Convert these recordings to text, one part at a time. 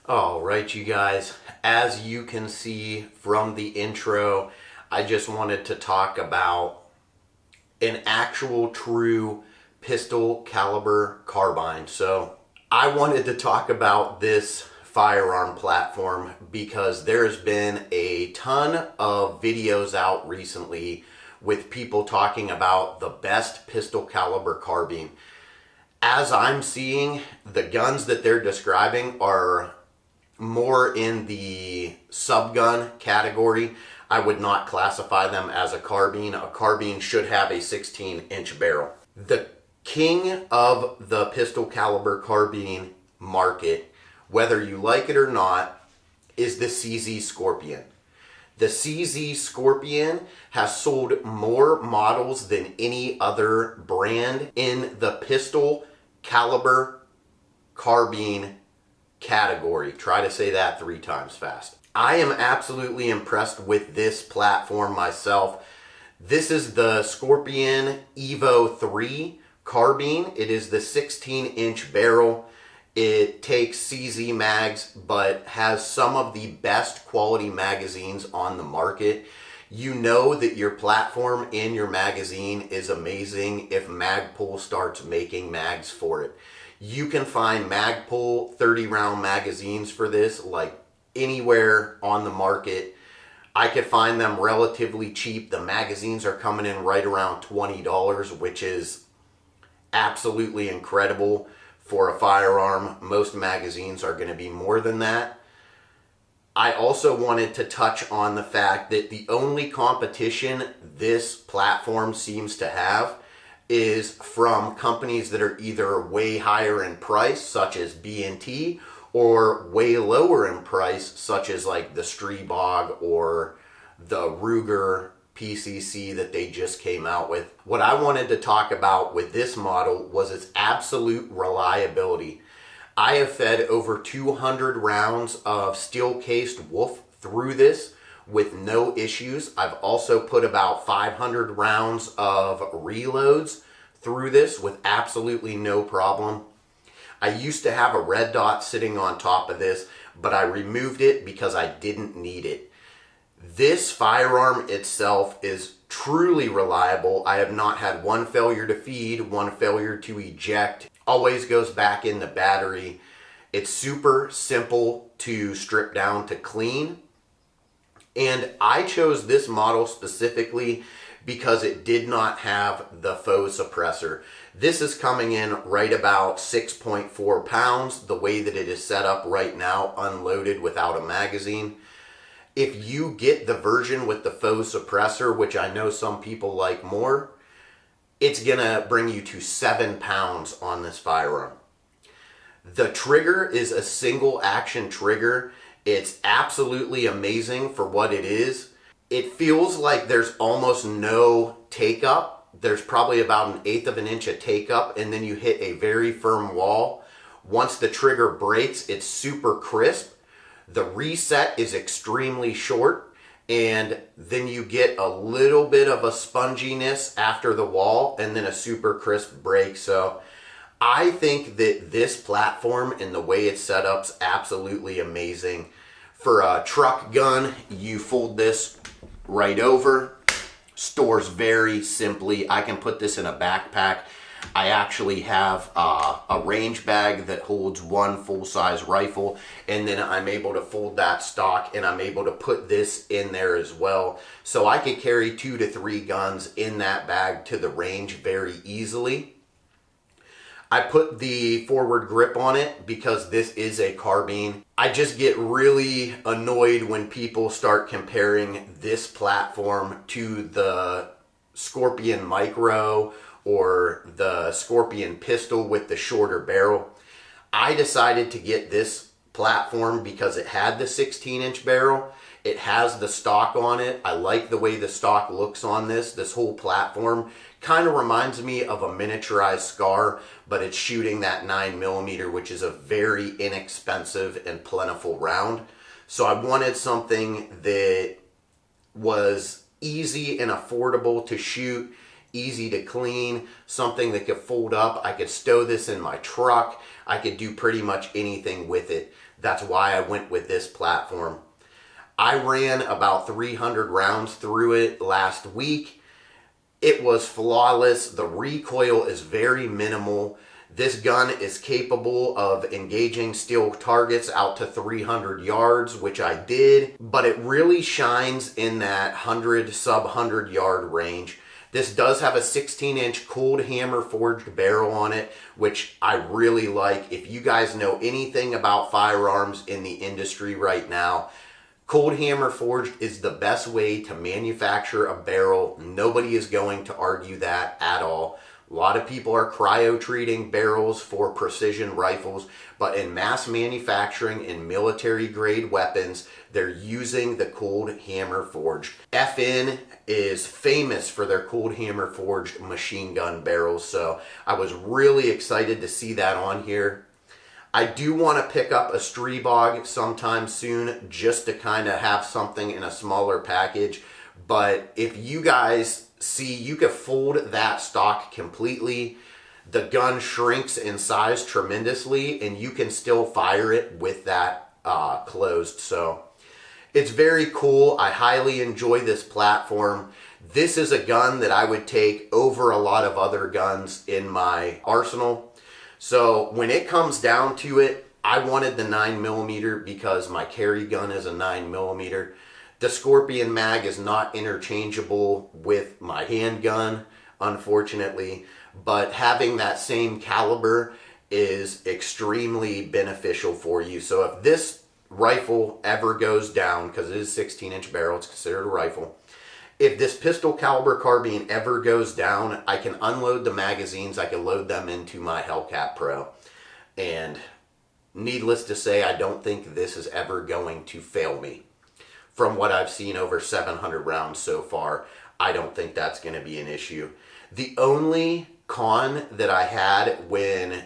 All right, you guys, as you can see from the intro, I just wanted to talk about an actual true pistol caliber carbine. So I wanted to talk about this firearm platform because there's been a ton of videos out recently with people talking about the best pistol caliber carbine. As I'm seeing, the guns that they're describing are more in the subgun category. I would not classify them as a carbine. A carbine should have a 16-inch barrel. The king of the pistol caliber carbine market, whether you like it or not, is the CZ Scorpion. The CZ Scorpion has sold more models than any other brand in the pistol caliber carbine category. Try to say that 3 times fast. I am absolutely impressed with this platform myself. This is the Scorpion Evo 3 carbine. It is the 16-inch barrel. It takes CZ mags, but has some of the best quality magazines on the market. You know that your platform in your magazine is amazing if Magpul starts making mags for it. You can find Magpul 30-round magazines for this like anywhere on the market. I could find them relatively cheap. The magazines are coming in right around $20, which is absolutely incredible for a firearm. Most magazines are going to be more than that. I also wanted to touch on the fact that the only competition this platform seems to have is from companies that are either way higher in price, such as B&T, or way lower in price, such as like the Streebog or the Ruger PCC that they just came out with. What I wanted to talk about with this model was its absolute reliability. I have fed over 200 rounds of steel-cased Wolf through this with no issues. I've also put about 500 rounds of reloads through this with absolutely no problem. I used to have a red dot sitting on top of this, but I removed it because I didn't need it. This firearm itself is truly reliable. I have not had one failure to feed, one failure to eject. Always goes back in the battery. It's super simple to strip down to clean. And I chose this model specifically because it did not have the faux suppressor. This is coming in right about 6.4 pounds, the way that it is set up right now, unloaded without a magazine. If you get the version with the faux suppressor, which I know some people like more, it's gonna bring you to 7 pounds on this firearm. The trigger is a single action trigger. It's absolutely amazing for what it is. It feels like there's almost no take up. There's probably about 1/8 of an inch of take up, and then you hit a very firm wall. Once the trigger breaks, it's super crisp. The reset is extremely short, and then you get a little bit of a sponginess after the wall, and then a super crisp break. So I think that this platform and the way it's set up is absolutely amazing. For a truck gun, you fold this right over. Stores very simply. I can put this in a backpack. I actually have a range bag that holds one full-size rifle, and then I'm able to fold that stock and I'm able to put this in there as well. So I could carry 2 to 3 guns in that bag to the range very easily. I put the forward grip on it because this is a carbine. I just get really annoyed when people start comparing this platform to the Scorpion Micro or the Scorpion pistol with the shorter barrel. I decided to get this platform because it had the 16-inch barrel. It has the stock on it. I like the way the stock looks on this. This whole platform kind of reminds me of a miniaturized SCAR, but it's shooting that 9mm, which is a very inexpensive and plentiful round. So I wanted something that was easy and affordable to shoot, easy to clean, something that could fold up. I could stow this in my truck. I could do pretty much anything with it. That's why I went with this platform. I ran about 300 rounds through it last week. It was flawless. The recoil is very minimal. This gun is capable of engaging steel targets out to 300 yards, which I did, but it really shines in that 100 sub 100 yard range. This does have a 16-inch cooled hammer forged barrel on it, which I really like. If you guys know anything about firearms in the industry right now, cold hammer forged is the best way to manufacture a barrel. Nobody is going to argue that at all. A lot of people are cryo-treating barrels for precision rifles, but in mass manufacturing in military-grade weapons, they're using the cold hammer forged. FN is famous for their cold hammer forged machine gun barrels, so I was really excited to see that on here. I do want to pick up a Streebog sometime soon just to kind of have something in a smaller package. But if you guys see, you can fold that stock completely. The gun shrinks in size tremendously and you can still fire it with that closed. So it's very cool. I highly enjoy this platform. This is a gun that I would take over a lot of other guns in my arsenal. So when it comes down to it, I wanted the 9mm because my carry gun is a 9mm. The Scorpion mag is not interchangeable with my handgun, unfortunately, but having that same caliber is extremely beneficial for you. So if this rifle ever goes down, because it is 16-inch barrel, it's considered a rifle. If this pistol caliber carbine ever goes down, I can unload the magazines, I can load them into my Hellcat Pro. And needless to say, I don't think this is ever going to fail me. From what I've seen over 700 rounds so far, I don't think that's going to be an issue. The only con that I had when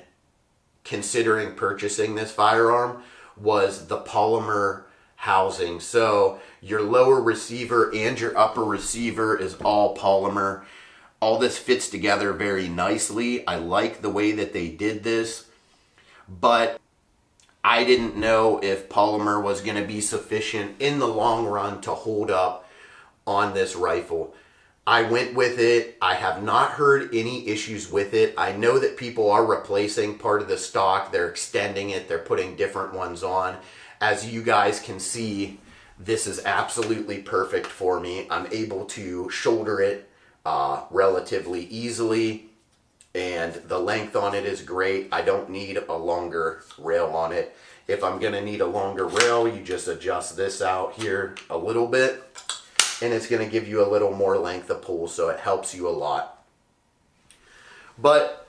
considering purchasing this firearm was the polymer housing. So your lower receiver and your upper receiver is all polymer. All this fits together very nicely. I like the way that they did this, but I didn't know if polymer was going to be sufficient in the long run to hold up on this rifle. I went with it. I have not heard any issues with it. I know that people are replacing part of the stock. They're extending it. They're putting different ones on. As you guys can see, this is absolutely perfect for me. I'm able to shoulder it relatively easily. And the length on it is great. I don't need a longer rail on it. If I'm going to need a longer rail, you just adjust this out here a little bit. And it's going to give you a little more length of pull, so it helps you a lot. But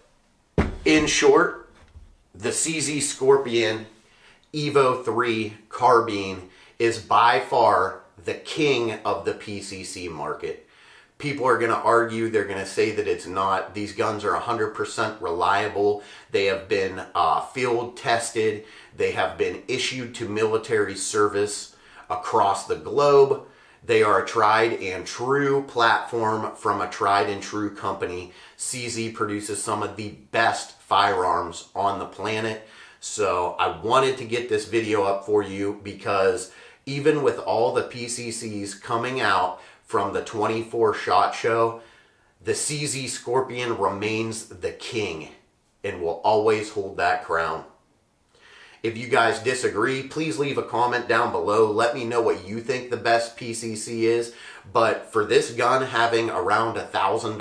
in short, the CZ Scorpion Evo 3 carbine is by far the king of the PCC market. People are going to argue, they're going to say that it's not. These guns are 100% reliable. They have been field tested. They have been issued to military service across the globe. They are a tried and true platform from a tried and true company. CZ produces some of the best firearms on the planet. So I wanted to get this video up for you because even with all the PCCs coming out from the 24 SHOT Show, the CZ Scorpion remains the king and will always hold that crown. If you guys disagree, please leave a comment down below. Let me know what you think the best PCC is. But for this gun having around $1,000,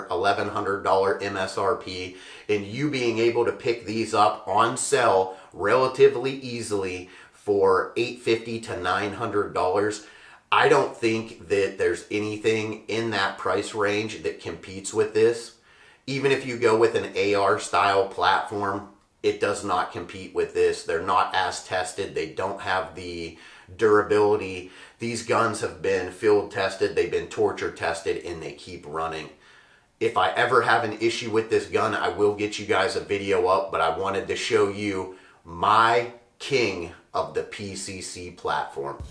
$1,100 MSRP, and you being able to pick these up on sale relatively easily for $850 to $900, I don't think that there's anything in that price range that competes with this. Even if you go with an AR style platform, it does not compete with this. They're not as tested. They don't have the durability. These guns have been field tested, they've been torture tested, and they keep running. If I ever have an issue with this gun, I will get you guys a video up, but I wanted to show you my king of the PCC platform.